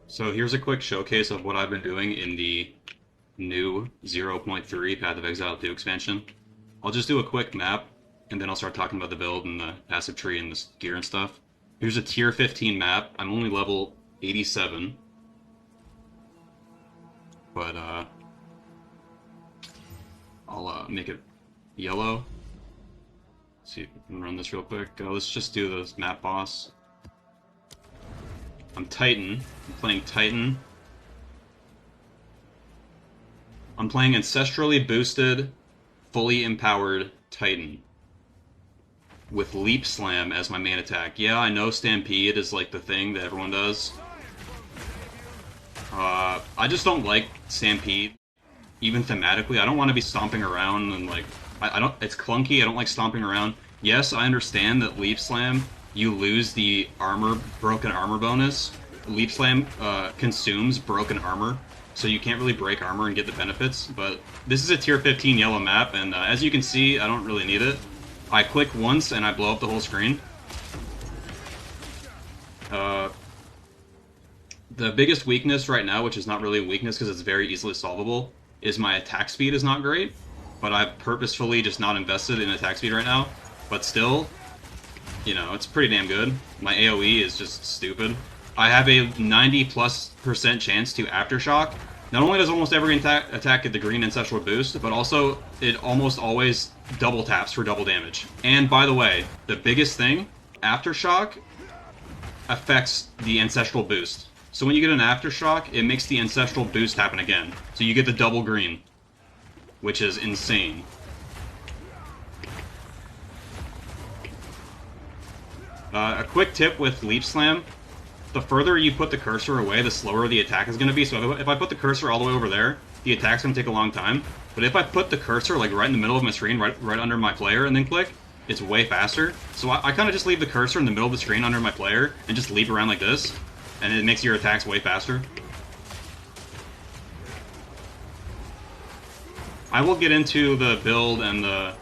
So here's a quick showcase of what I've been doing in the new 0.3 Path of Exile 2 expansion. I'll just do a quick map, and then I'll start talking about the build and the passive tree and the gear and stuff. Here's a tier 15 map. I'm only level 87, but I'll make it yellow. Let's see if we can run this real quick. Let's just do this map boss. I'm Titan. I'm playing Titan. I'm playing ancestrally boosted, fully empowered Titan with Leap Slam as my main attack. Yeah, I know Stampede is like the thing that everyone does. I just don't like Stampede, even thematically. I don't want to be stomping around and like I don't. It's clunky. I don't like stomping around. Yes, I understand that Leap Slam you lose the broken armor bonus. Leap Slam consumes broken armor, so you can't really break armor and get the benefits, but this is a tier 15 yellow map, and as you can see, I don't really need it. I click once and I blow up the whole screen. The biggest weakness right now, which is not really a weakness because it's very easily solvable, is my attack speed is not great, but I've purposefully just not invested in attack speed right now. But still, you know, it's pretty damn good. My AoE is just stupid. I have a 90+% chance to Aftershock. Not only does almost every attack get the green Ancestral boost, but also it almost always double taps for double damage. And by the way, the biggest thing, Aftershock affects the Ancestral boost. So when you get an Aftershock, it makes the Ancestral boost happen again. So you get the double green, which is insane. A quick tip with Leap Slam, the further you put the cursor away, the slower the attack is going to be. So if I put the cursor all the way over there, the attack's going to take a long time. But if I put the cursor like right in the middle of my screen, right under my player, and then click, it's way faster. So I kind of just leave the cursor in the middle of the screen under my player, and just leap around like this, and it makes your attacks way faster. I will get into the build and the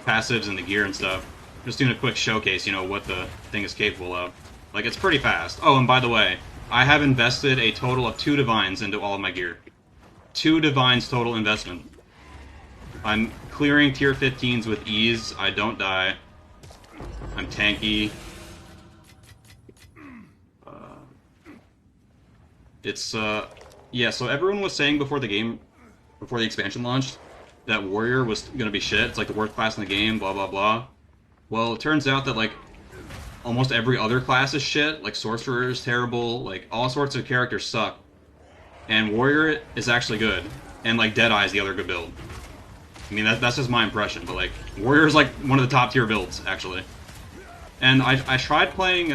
passives and the gear and stuff. Just doing a quick showcase, you know, what the thing is capable of. Like, it's pretty fast. Oh, and by the way, I have invested a total of 2 Divines into all of my gear. 2 Divines total investment. I'm clearing tier 15s with ease. I don't die. I'm tanky. Yeah, so everyone was saying before the expansion launched, that Warrior was gonna be shit. It's like the worst class in the game, blah blah blah. Well, it turns out that, like, almost every other class is shit. Like, Sorcerer is terrible, like, all sorts of characters suck. And Warrior is actually good. And, like, Deadeye is the other good build. I mean, that's just my impression, but, like, Warrior is, like, one of the top tier builds, actually. And I tried playing,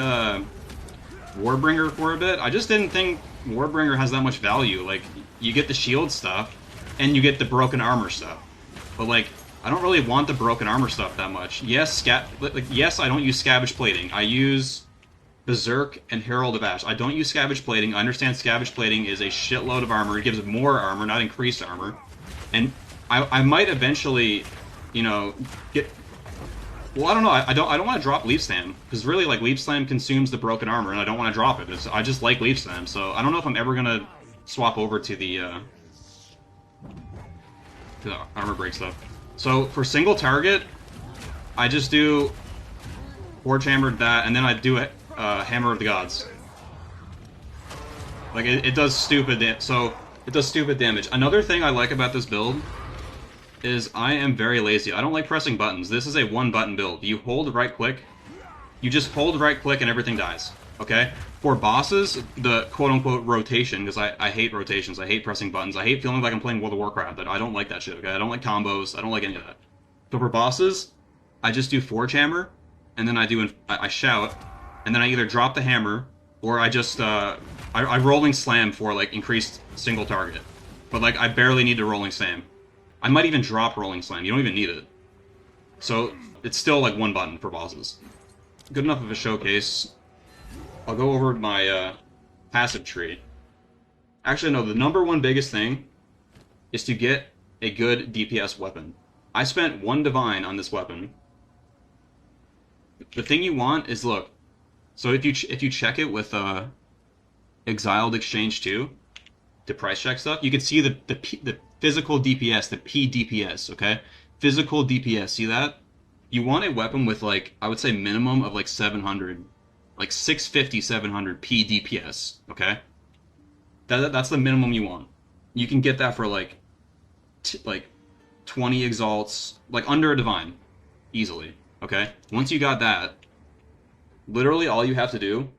Warbringer for a bit. I just didn't think Warbringer has that much value. Like, you get the shield stuff, and you get the broken armor stuff. But, like, I don't really want the broken armor stuff that much. Yes, yes, I don't use Scavenge Plating. I use Berserk and Herald of Ash. I don't use Scavenge Plating. I understand Scavenge Plating is a shitload of armor. It gives more armor, not increased armor. And I might eventually, you know, get... Well, I don't know. I don't want to drop Leap Slam, because really, like, Leap Slam consumes the broken armor, and I don't want to drop it. I just like Leap Slam, so I don't know if I'm ever gonna swap over to the armor break stuff. So for single target, I just do Forge Hammer that, and then I do Hammer of the Gods. Like, it does stupid damage. Another thing I like about this build is I am very lazy. I don't like pressing buttons. This is a one-button build. You hold right-click. You just hold right-click and everything dies. Okay? For bosses, the quote-unquote rotation, because I hate rotations, I hate pressing buttons, I hate feeling like I'm playing World of Warcraft. I don't like that shit, okay? I don't like combos, I don't like any of that. So for bosses, I just do Forge Hammer, and then I shout, and then I either drop the hammer, or I just, I Rolling Slam for, like, increased single target. But, like, I barely need to Rolling Slam. I might even drop Rolling Slam, you don't even need it. So, it's still, like, one button for bosses. Good enough of a showcase. I'll go over my passive tree. Actually, no, the number one biggest thing is to get a good DPS weapon. I spent 1 Divine on this weapon. The thing you want is, look, so if you check it with Exiled Exchange 2 to price check stuff, you can see the physical DPS, the PDPS, okay? Physical DPS, see that? You want a weapon with, like, I would say minimum of, like, 700, like, 650, 700 PDPS, okay? That's the minimum you want. You can get that for, like, 20 exalts, like, under a divine, easily, okay? Once you got that, literally all you have to do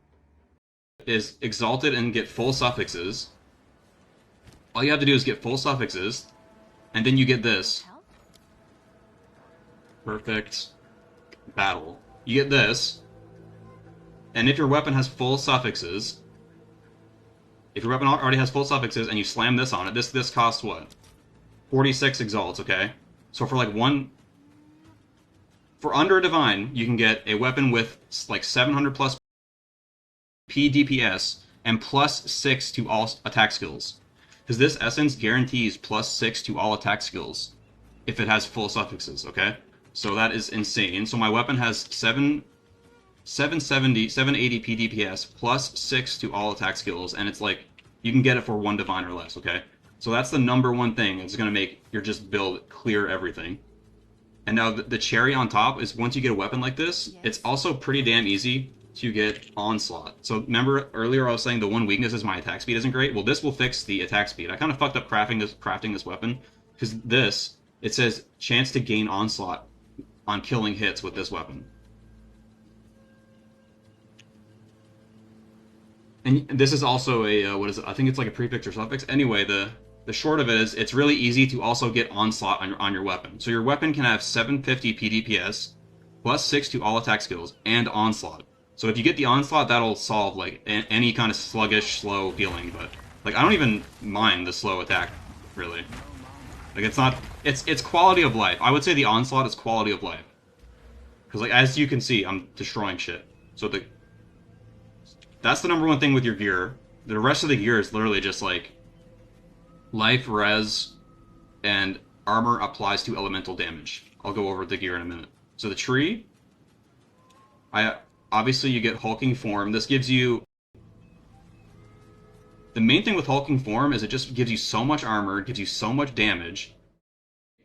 is exalt it and get full suffixes. All you have to do is get full suffixes, and then you get this. Perfect battle. You get this, and if your weapon has full suffixes, if your weapon already has full suffixes and you slam this on it, this costs what? 46 exalts, okay? So for like for under a divine, you can get a weapon with like 700 plus PDPS and plus 6 to all attack skills. Because this essence guarantees plus 6 to all attack skills if it has full suffixes, okay? So that is insane. So my weapon has 780 PDPS plus 6 to all attack skills, and it's like, you can get it for 1 divine or less, okay? So that's the #1 thing that's going to make your just build clear everything. And now the cherry on top is once you get a weapon like this, it's also pretty damn easy to get Onslaught. So remember earlier I was saying the one weakness is my attack speed isn't great? Well, this will fix the attack speed. I kind of fucked up crafting this weapon, because this, it says chance to gain Onslaught on killing hits with this weapon. And this is also a, what is it? I think it's like a prefix or suffix. Anyway, the short of it is, it's really easy to also get Onslaught on your weapon. So your weapon can have 750 PDPS, plus 6 to all attack skills, and Onslaught. So if you get the Onslaught, that'll solve, like, any kind of sluggish, slow feeling, but, like, I don't even mind the slow attack, really. Like, it's not, it's quality of life. I would say the Onslaught is quality of life. Because, like, as you can see, I'm destroying shit. So that's the #1 thing with your gear. The rest of the gear is literally just, like, life, res, and armor applies to elemental damage. I'll go over the gear in a minute. So the tree, obviously you get hulking form. This gives you... The main thing with hulking form is it just gives you so much armor, it gives you so much damage.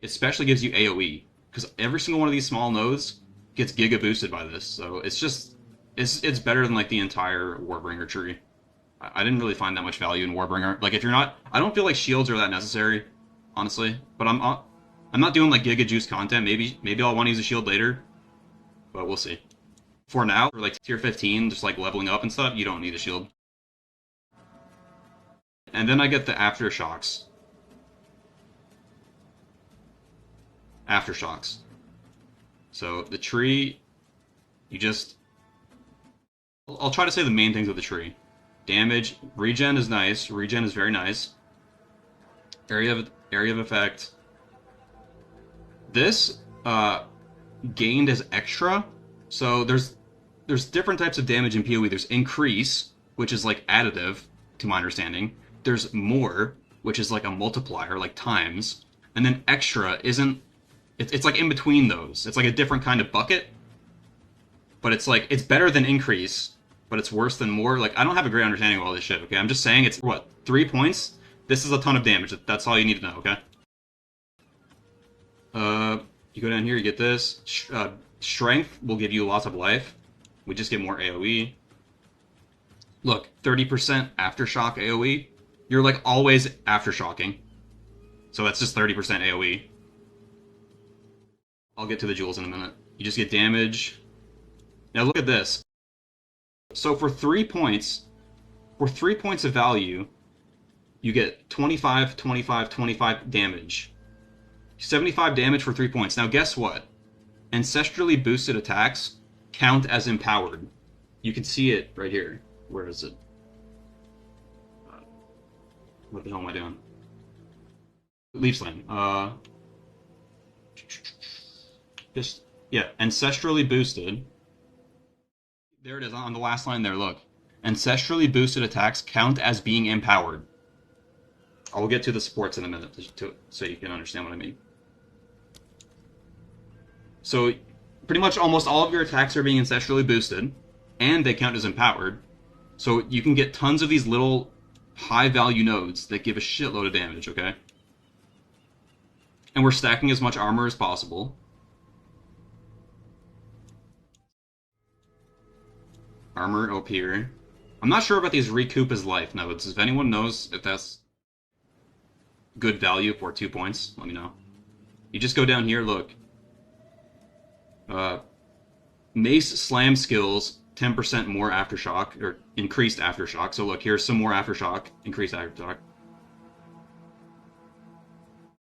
It especially gives you AoE, because every single one of these small nodes gets Gigaboosted by this. So it's just... It's better than, like, the entire Warbringer tree. I didn't really find that much value in Warbringer. Like, if you're not... I don't feel like shields are that necessary, honestly. But I'm not doing, like, Giga Juice content. Maybe I'll want to use a shield later. But we'll see. For now, for, like, tier 15, just, like, leveling up and stuff, you don't need a shield. And then I get the Aftershocks. Aftershocks. So, the tree... You just... I'll try to say the main things with the tree. Damage, regen is nice. Regen is very nice. Area of effect. This gained as extra. So there's different types of damage in PoE. There's increase, which is like additive, to my understanding. There's more, which is like a multiplier, like times. And then extra isn't. It's like in between those. It's like a different kind of bucket. But it's like, it's better than increase, but it's worse than more. Like, I don't have a great understanding of all this shit, okay? I'm just saying it's, what, 3 points? This is a ton of damage. That's all you need to know, okay? You go down here, you get this. Strength will give you lots of life. We just get more AoE. Look, 30% Aftershock AoE. You're, like, always Aftershocking. So that's just 30% AoE. I'll get to the jewels in a minute. You just get damage. Now look at this. So for 3 points, of value, you get 25, 25, 25 damage. 75 damage for 3 points. Now guess what? Ancestrally boosted attacks count as empowered. You can see it right here. Where is it? What the hell am I doing? Leaf Slam. Yeah, ancestrally boosted. There it is, on the last line there, look. Ancestrally boosted attacks count as being empowered. I'll get to the supports in a minute, so you can understand what I mean. So, pretty much almost all of your attacks are being ancestrally boosted, and they count as empowered. So you can get tons of these little high-value nodes that give a shitload of damage, okay? And we're stacking as much armor as possible. Armor up here. I'm not sure about these recoup his life nodes. If anyone knows if that's good value for 2 points, let me know. You just go down here, look. Mace slam skills, 10% more Aftershock, or increased Aftershock. So look, here's some more Aftershock, increased Aftershock.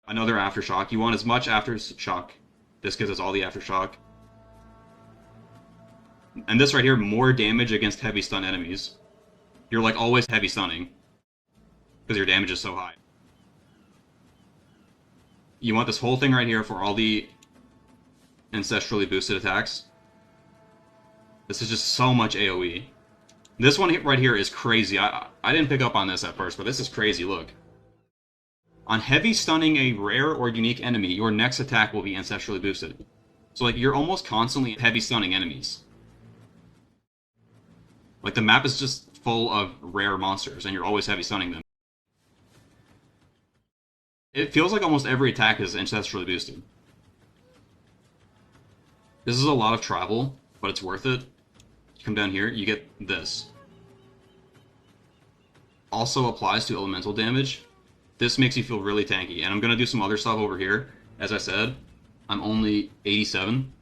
Another Aftershock. You want as much Aftershock. This gives us all the Aftershock. And this right here, more damage against heavy stun enemies. You're like always heavy stunning, because your damage is so high. You want this whole thing right here for all the ancestrally boosted attacks. This is just so much AoE. This one right here is crazy. I didn't pick up on this at first, but this is crazy, look. On heavy stunning a rare or unique enemy, your next attack will be ancestrally boosted. So like, you're almost constantly heavy stunning enemies. Like, the map is just full of rare monsters, and you're always heavy stunning them. It feels like almost every attack is ancestrally boosted. This is a lot of travel, but it's worth it. You come down here, you get this. Also applies to elemental damage. This makes you feel really tanky, and I'm going to do some other stuff over here. As I said, I'm only 87.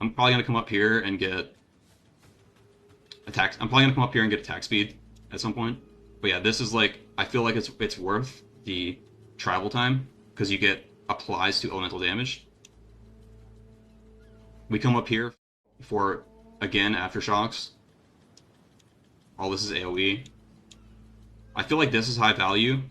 I'm probably going to come up here and get attack. I'm probably going to come up here and get attack speed at some point. But yeah, this is like, I feel like it's worth the travel time, because you get applies to elemental damage. We come up here for, again, Aftershocks. All this is AoE. I feel like this is high value.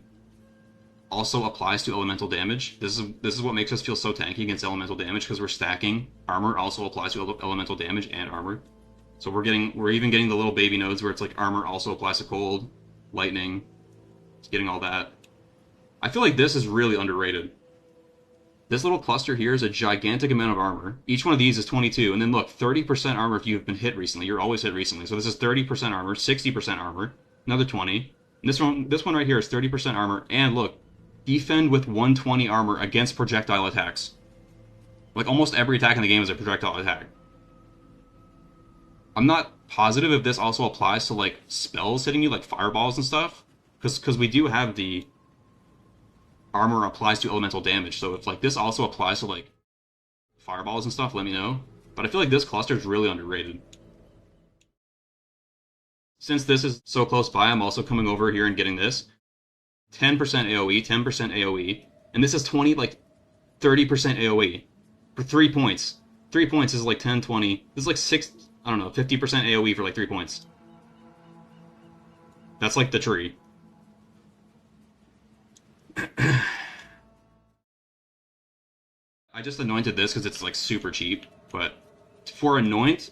Also applies to elemental damage. This is what makes us feel so tanky against elemental damage, because we're stacking. Armor also applies to elemental damage and armor. So we're even getting the little baby nodes where it's like armor also applies to cold, lightning. It's getting all that. I feel like this is really underrated. This little cluster here is a gigantic amount of armor. Each one of these is 22, and then look, 30% armor if you've been hit recently. You're always hit recently. So this is 30% armor, 60% armor, another 20. And this one right here is 30% armor, and look, defend with 120 armor against projectile attacks. Like, almost every attack in the game is a projectile attack. I'm not positive if this also applies to, like, spells hitting you, like fireballs and stuff. Because we do have the armor applies to elemental damage, so if, like, this also applies to, like, fireballs and stuff, let me know. But I feel like this cluster is really underrated. Since this is so close by, I'm also coming over here and getting this. 10% AoE, 10% AoE, and this is 20, like, 30% AoE for 3 points. 3 points is like 10, 20. This is like 6, I don't know, 50% AoE for like 3 points. That's like the tree. I just anointed this because it's like super cheap, but for anoint,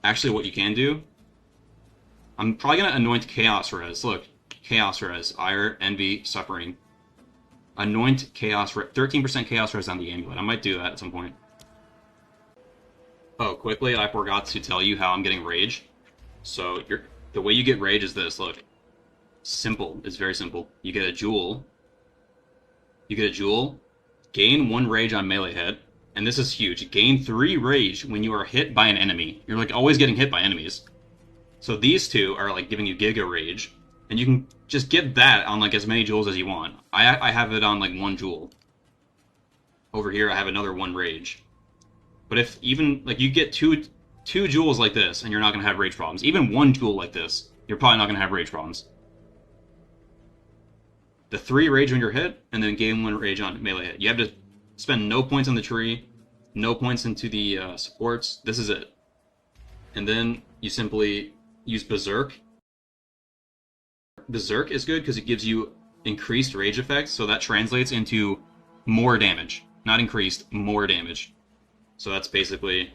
actually what you can do, I'm probably gonna anoint Chaos Res. Look, Chaos Res, Ire, Envy, Suffering. Anoint Chaos Res, 13% Chaos Res on the amulet. I might do that at some point. Oh, quickly, I forgot to tell you how I'm getting Rage. So, the way you get Rage is this, look. Simple, it's very simple. You get a Jewel. Gain 1 Rage on melee hit, and this is huge. Gain 3 Rage when you are hit by an enemy. You're like always getting hit by enemies. So these two are like giving you Giga Rage, and you can just get that on like as many jewels as you want. I have it on like 1 jewel. Over here I have another 1 Rage. But if even like you get two jewels like this, and you're not gonna have rage problems. Even 1 jewel like this, you're probably not gonna have rage problems. The 3 rage when you're hit, and then gain 1 rage on melee hit. You have to spend no points on the tree, no points into the supports. This is it. And then you simply use Berserk. Berserk is good because it gives you increased rage effects, so that translates into more damage. Not increased, more damage. So that's basically...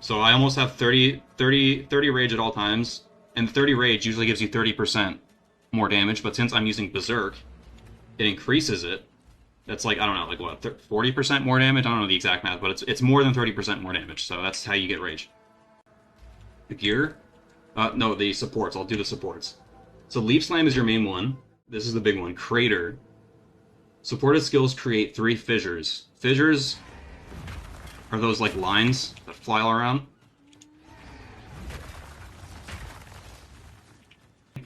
So I almost have 30 rage at all times, and 30 rage usually gives you 30% more damage, but since I'm using Berserk, it increases it. That's like, I don't know, like what, 40% more damage? I don't know the exact math, but it's more than 30% more damage, so that's how you get rage. The gear, No, the supports. I'll do the supports. So Leap Slam is your main one. This is the big one. Crater. Supported skills create 3 fissures. Fissures are those like lines that fly all around.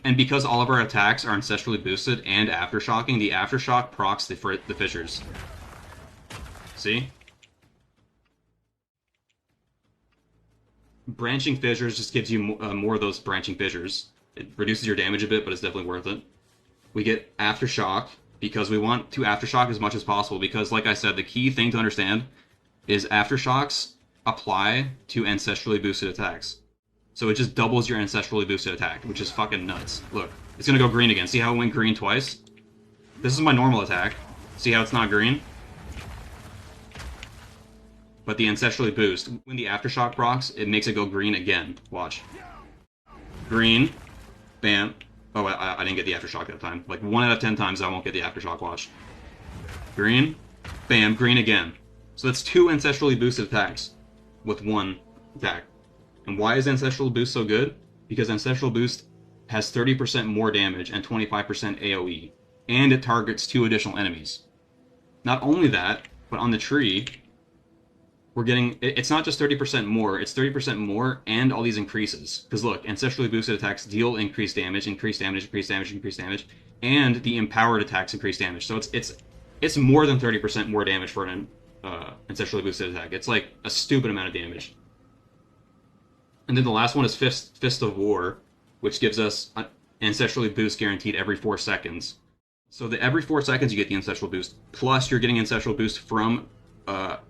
And because all of our attacks are ancestrally boosted and aftershocking, the aftershock procs the fissures. See? Branching fissures just gives you more of those branching fissures. It reduces your damage a bit, but it's definitely worth it. We get Aftershock, because we want to Aftershock as much as possible, because, like I said, the key thing to understand is Aftershocks apply to ancestrally boosted attacks. So it just doubles your ancestrally boosted attack, which is fucking nuts. Look, it's gonna go green again. See how it went green twice? This is my normal attack. See how it's not green? But the ancestrally boost, when the Aftershock procs, it makes it go green again. Watch. Green. Bam. Oh, I didn't get the Aftershock that time. Like, 1 out of 10 times I won't get the Aftershock, watch. Green. Bam. Green again. So that's 2 ancestrally boosted attacks with 1 attack. And why is Ancestral Boost so good? Because Ancestral Boost has 30% more damage and 25% AoE. And it targets 2 additional enemies. Not only that, but on the tree, we're getting, it's not just 30% more, it's 30% more and all these increases. Because look, ancestrally boosted attacks deal increased damage, increased damage, increased damage, increased damage, and the empowered attacks increase damage. So it's more than 30% more damage for an ancestrally boosted attack. It's like a stupid amount of damage. And then the last one is Fist of War, which gives us ancestrally boost guaranteed every 4 seconds. So every 4 seconds you get the ancestral boost, plus you're getting ancestral boost from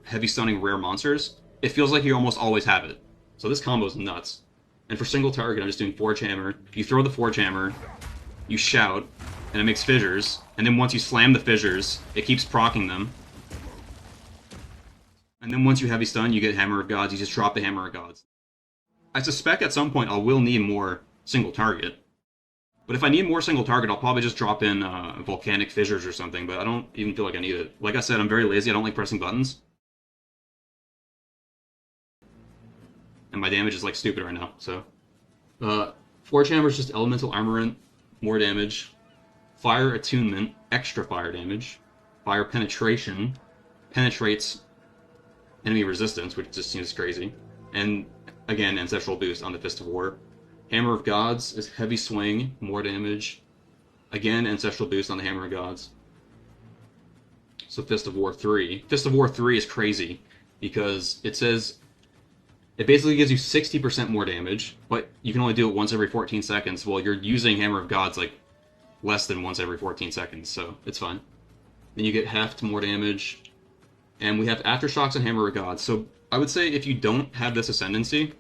heavy stunning rare monsters. It feels like you almost always have it. So this combo is nuts. And for single target, I'm just doing Forge Hammer. You throw the Forge Hammer, you shout, and it makes fissures. And then once you slam the fissures, it keeps proccing them. And then once you heavy stun, you get Hammer of Gods. You just drop the Hammer of Gods. I suspect at some point I will need more single target. But if I need more single target, I'll probably just drop in Volcanic Fissures or something, but I don't even feel like I need it. Like I said, I'm very lazy, I don't like pressing buttons. And my damage is like stupid right now, so. Forge Hammer is just Elemental Armorant, more damage. Fire Attunement, extra fire damage. Fire Penetration, penetrates enemy resistance, which just seems crazy. And again, Ancestral Boost on the Fist of War. Hammer of Gods is heavy swing, more damage. Again, Ancestral Boost on the Hammer of Gods. So Fist of War 3. Fist of War 3 is crazy, because it says, it basically gives you 60% more damage, but you can only do it once every 14 seconds, while you're using Hammer of Gods like less than once every 14 seconds, so it's fine. Then you get Heft, more damage. And we have Aftershocks and Hammer of Gods. So I would say if you don't have this Ascendancy,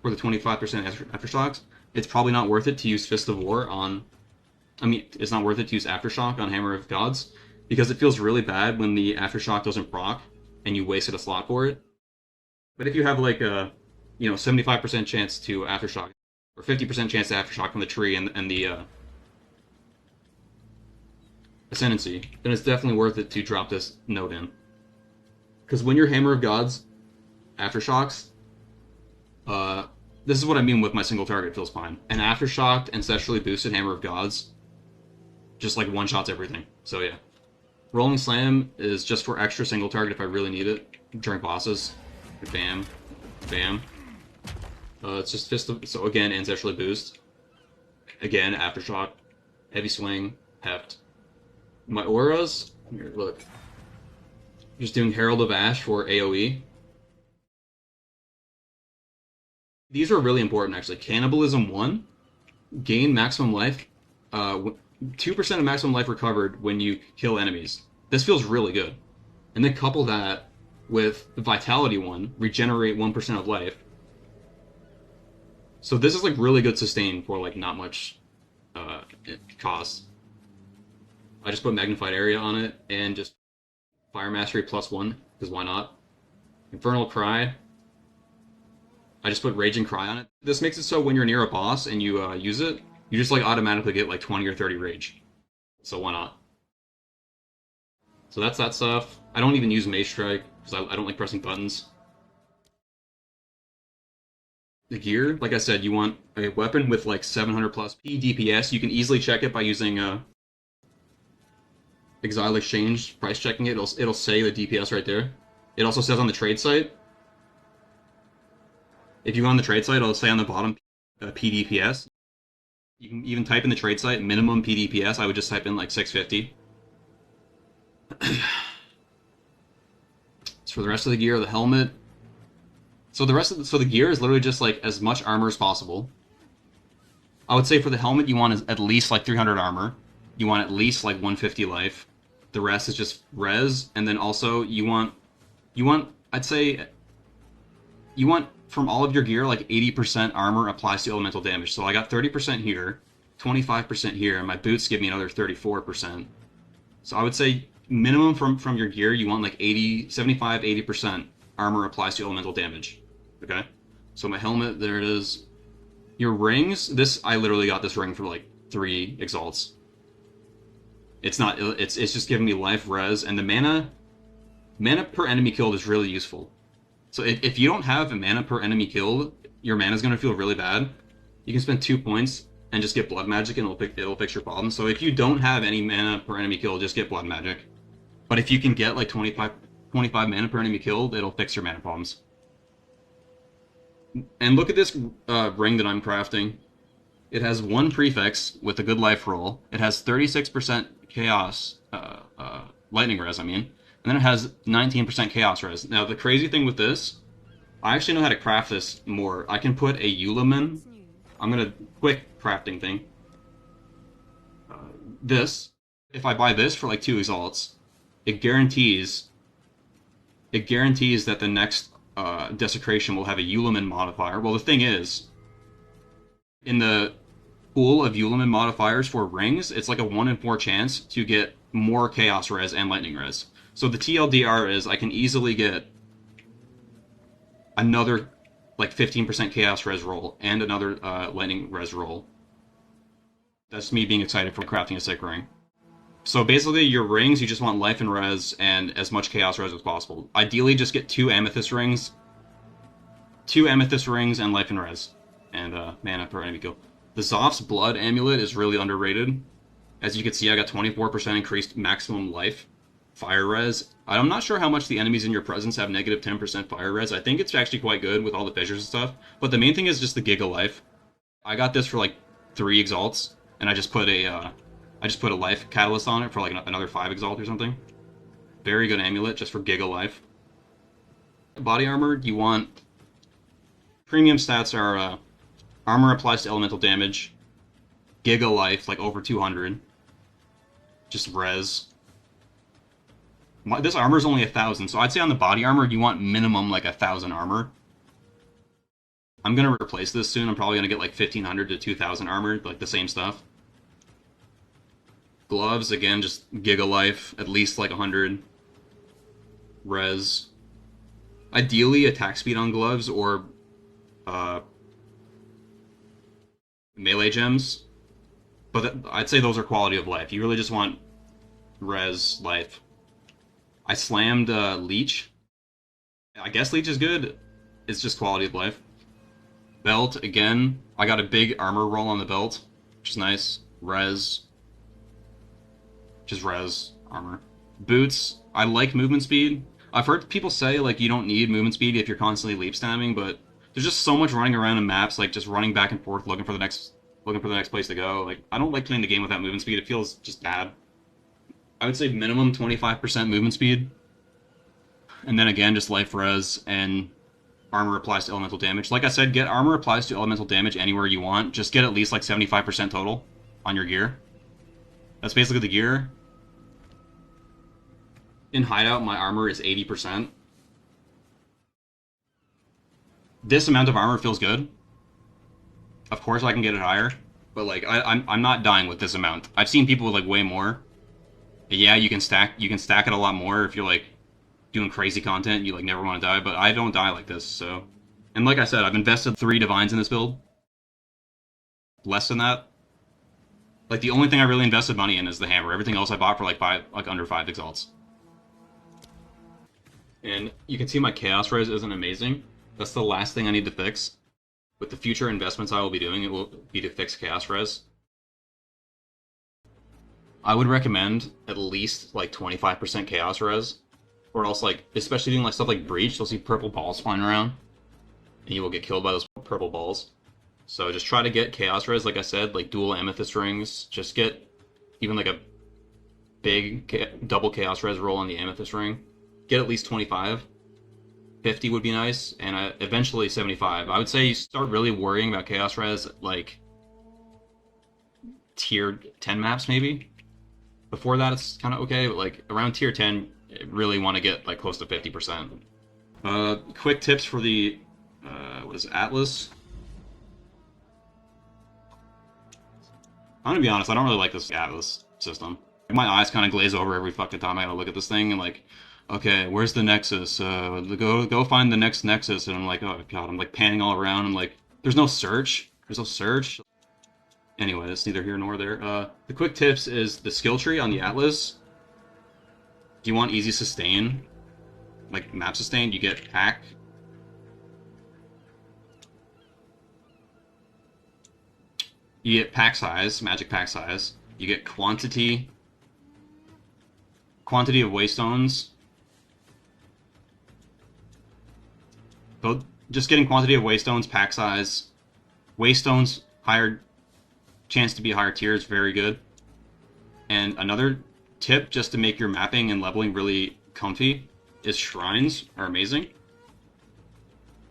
for the 25% Aftershocks, it's probably not worth it to use Fist of War on... I mean, it's not worth it to use Aftershock on Hammer of Gods, because it feels really bad when the Aftershock doesn't proc, and you wasted a slot for it. But if you have like a, 75% chance to Aftershock, or 50% chance to Aftershock from the tree and the Ascendancy, then it's definitely worth it to drop this node in. Because when your Hammer of Gods Aftershocks, this is what I mean with my single target feels fine. An Aftershocked, ancestrally boosted Hammer of Gods just like one-shots everything. So yeah. Rolling Slam is just for extra single target if I really need it during bosses. Bam. Bam. It's just Fist of... So again, ancestrally boost. Again, Aftershock. Heavy swing. Heft. My auras... Here, look. Just doing Herald of Ash for AoE. These are really important, actually. Cannibalism 1. Gain maximum life. 2% of maximum life recovered when you kill enemies. This feels really good. And then couple that with the Vitality 1. Regenerate 1% of life. So this is like really good sustain for like not much cost. I just put Magnified Area on it and just Fire Mastery +1, because why not? Infernal Cry. I just put Raging Cry on it. This makes it so when you're near a boss and you use it, you just like automatically get like 20 or 30 rage. So why not? So that's that stuff. I don't even use Mace Strike, because I don't like pressing buttons. the gear, like I said, you want a weapon with like 700 plus PDPS. You can easily check it by using Exile Exchange, price checking it. It'll say the DPS right there. It also says on the trade site. If you go on the trade site, it'll say on the bottom PDPS. You can even type in the trade site minimum PDPS. I would just type in like 650. So for the rest of the gear, the helmet. So the gear is literally just like as much armor as possible. I would say for the helmet, you want at least like 300 armor. You want at least like 150 life. The rest is just res, and then also you want I'd say you want from all of your gear like 80% armor applies to elemental damage. So I got 30% here, 25% here, and my boots give me another 34%. So I would say minimum from your gear you want like 80% armor applies to elemental damage. Okay? So my helmet, there it is. Your rings, I literally got this ring for like 3 exalts. It's just giving me life, res, and the mana per enemy killed is really useful. So if you don't have a mana per enemy killed, your mana's gonna feel really bad. You can spend 2 points and just get blood magic and it'll fix your problem. So if you don't have any mana per enemy killed, just get blood magic. But if you can get like 25 mana per enemy killed, it'll fix your mana problems. And look at this ring that I'm crafting. It has 1 prefix with a good life roll. It has 36% chaos, lightning res, I mean. And then it has 19% chaos res. Now, the crazy thing with this, I actually know how to craft this more. I can put a Ulaman. I'm going to quick crafting thing. This, if I buy this for like 2 exalts, it guarantees that the next desecration will have a Ulaman modifier. Well, the thing is, in the pool of Ulaman modifiers for rings, it's like a 1 in 4 chance to get more chaos res and lightning res. So the TLDR is I can easily get another like 15% chaos res roll and another lightning res roll. That's me being excited for crafting a sick ring. So basically your rings, you just want life and res and as much chaos res as possible. Ideally just get 2 amethyst rings and life and res. And mana per enemy kill. The Zoph's Blood Amulet is really underrated. As you can see, I got 24% increased maximum life. Fire res. I'm not sure how much the enemies in your presence have negative 10% fire res. I think it's actually quite good with all the fissures and stuff. But the main thing is just the Giga Life. I got this for like 3 exalts, and I just put a life catalyst on it for like another 5 exalt or something. Very good amulet just for Giga Life. Body armor, you want premium stats are armor applies to elemental damage, Giga Life like over 200, just res. This armor is only 1,000, so I'd say on the body armor you want minimum like 1,000 armor. I'm gonna replace this soon. I'm probably gonna get like 1,500 to 2,000 armor, like the same stuff. Gloves, again, just Giga Life, at least like 100. Res. Ideally, attack speed on gloves or melee gems, but I'd say those are quality of life. You really just want res, life. I slammed Leech. I guess Leech is good. It's just quality of life. Belt, again, I got a big armor roll on the belt, which is nice. Res. Just res, armor. Boots, I like movement speed. I've heard people say, like, you don't need movement speed if you're constantly leap stabbing, but there's just so much running around in maps, like, just running back and forth looking for the next place to go. Like, I don't like playing the game without movement speed. It feels just bad. I would say minimum 25% movement speed. And then again, just life res and armor applies to elemental damage. Like I said, get armor applies to elemental damage anywhere you want. Just get at least like 75% total on your gear. That's basically the gear. In Hideout, my armor is 80%. This amount of armor feels good. Of course I can get it higher, but like I'm not dying with this amount. I've seen people with like way more. Yeah, you can stack it a lot more if you're like doing crazy content, you like never want to die, but I don't die like this, so. And like I said, I've invested 3 divines in this build. Less than that. Like the only thing I really invested money in is the hammer. Everything else I bought for like under 5 exalts. And you can see my chaos res isn't amazing. That's the last thing I need to fix. with the future investments I will be doing, it will be to fix Chaos Res. I would recommend at least like 25% Chaos Res, or else like, especially doing like stuff like Breach, you'll see purple balls flying around, and you will get killed by those purple balls. So just try to get Chaos Res, like I said, like dual Amethyst rings. Just get even like a big double Chaos Res roll on the Amethyst ring. Get at least 25. 50 would be nice, and eventually 75. I would say you start really worrying about Chaos Res like tier 10 maps maybe. Before that it's kind of okay, but like around tier 10, you really want to get like close to 50%. Quick tips for the, what is it, Atlas? I'm gonna be honest, I don't really like this Atlas system. My eyes kind of glaze over every fucking time I gotta look at this thing, and like, okay, where's the Nexus? Go find the next Nexus, and I'm like, oh god, I'm like panning all around, I'm like, there's no search. There's no search. Anyway, it's neither here nor there. The quick tips is the skill tree on the Atlas. If you want easy sustain, like map sustain, you get pack. You get pack size, magic pack size. You get quantity of waystones. But just getting quantity of waystones, pack size. Waystones, higher chance to be higher tier is very good. And another tip, just to make your mapping and leveling really comfy, is shrines are amazing.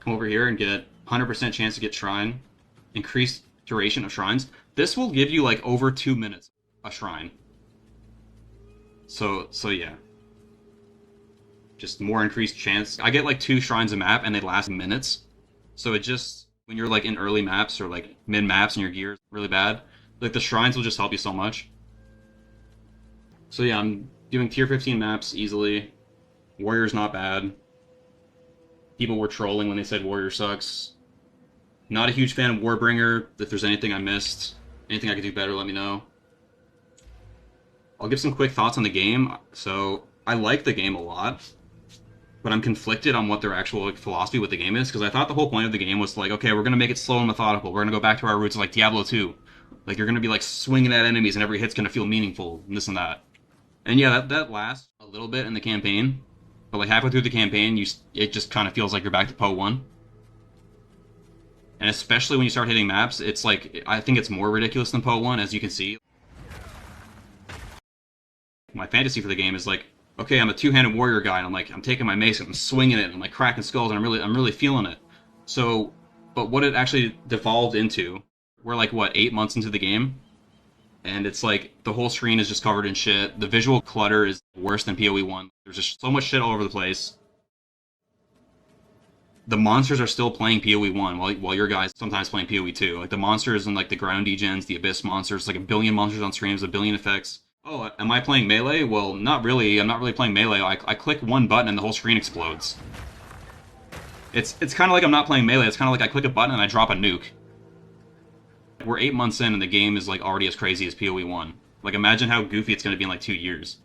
Come over here and get 100% chance to get shrine. Increased duration of shrines. This will give you like over 2 minutes a shrine. So yeah. Just more increased chance. I get like 2 shrines a map and they last minutes. So it just, when you're like in early maps or like mid maps and your gear is really bad, like the shrines will just help you so much. So yeah, I'm doing tier 15 maps easily. Warrior's not bad. People were trolling when they said Warrior sucks. Not a huge fan of Warbringer. If there's anything I missed, anything I could do better, let me know. I'll give some quick thoughts on the game. So I like the game a lot, but I'm conflicted on what their actual like, philosophy with the game is, because I thought the whole point of the game was like, okay, we're gonna make it slow and methodical. We're gonna go back to our roots like Diablo 2. Like you're gonna be like swinging at enemies and every hit's gonna feel meaningful and this and that. And yeah, that lasts a little bit in the campaign, but like halfway through the campaign, it just kind of feels like you're back to PoE 1. And especially when you start hitting maps, it's like, I think it's more ridiculous than PoE 1, as you can see. My fantasy for the game is like, okay, I'm a two-handed warrior guy, and I'm taking my mace and I'm swinging it, and I'm like cracking skulls, and I'm really feeling it. So, but what it actually devolved into, we're like, what, 8 months into the game? And it's like, the whole screen is just covered in shit. The visual clutter is worse than PoE 1. There's just so much shit all over the place. The monsters are still playing PoE 1 while your guys sometimes playing PoE 2. Like the monsters and like the ground degens, the abyss monsters, like a billion monsters on streams, a billion effects. Oh, am I playing melee? Well, not really. I'm not really playing melee. I click one button and the whole screen explodes. It's kind of like I'm not playing melee. It's kind of like I click a button and I drop a nuke. We're 8 months in and the game is like already as crazy as PoE 1. Like imagine how goofy it's going to be in like 2 years.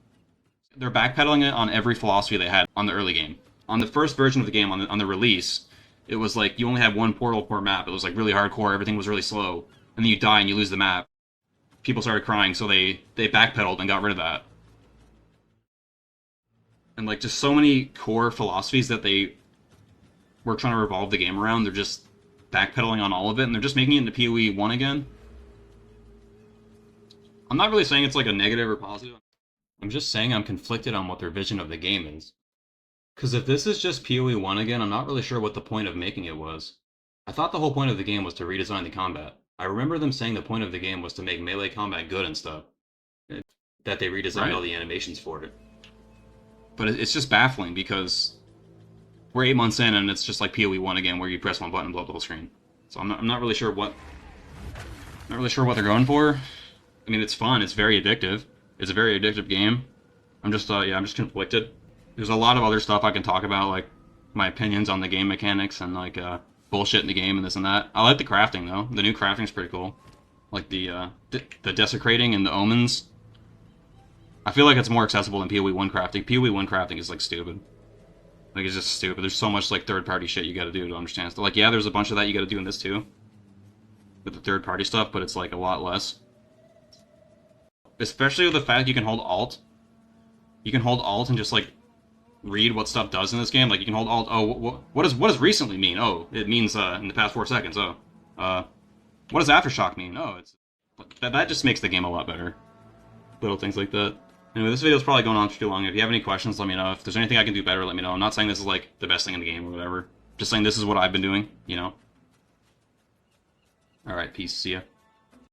They're backpedaling it on every philosophy they had on the early game. On the first version of the game, on the release, it was like you only had one portal per map. It was like really hardcore. Everything was really slow. And then you die and you lose the map. People started crying, so they backpedaled and got rid of that. And like just so many core philosophies that they were trying to revolve the game around, they're just backpedaling on all of it, and they're just making it into PoE 1 again. I'm not really saying it's like a negative or positive. I'm just saying I'm conflicted on what their vision of the game is. Because if this is just PoE 1 again, I'm not really sure what the point of making it was. I thought the whole point of the game was to redesign the combat. I remember them saying the point of the game was to make melee combat good and stuff. That they redesigned all the animations for it. But it's just baffling because we're 8 months in and it's just like PoE 1 again, where you press one button and blow up the whole screen. So I'm not really sure what... Not really sure what they're going for. I mean, it's fun. It's very addictive. It's a very addictive game. I'm just conflicted. There's a lot of other stuff I can talk about, like my opinions on the game mechanics and like bullshit in the game and this and that. I like the crafting though. The new crafting's pretty cool. Like the desecrating and the omens. I feel like it's more accessible than PoE 1 crafting. PoE 1 crafting is like stupid. Like, it's just stupid. There's so much, like, third-party shit you gotta do to understand. So, like, yeah, there's a bunch of that you gotta do in this, too. With the third-party stuff, but it's, like, a lot less. Especially with the fact you can hold Alt. You can hold Alt and just, like, read what stuff does in this game. Like, you can hold Alt, oh, what does recently mean? Oh, it means, in the past 4 seconds. Oh, what does Aftershock mean? Oh, it's... That just makes the game a lot better. Little things like that. Anyway, this video's probably going on for too long. If you have any questions, let me know. If there's anything I can do better, let me know. I'm not saying this is, like, the best thing in the game or whatever. Just saying this is what I've been doing, you know? Alright, peace. See ya.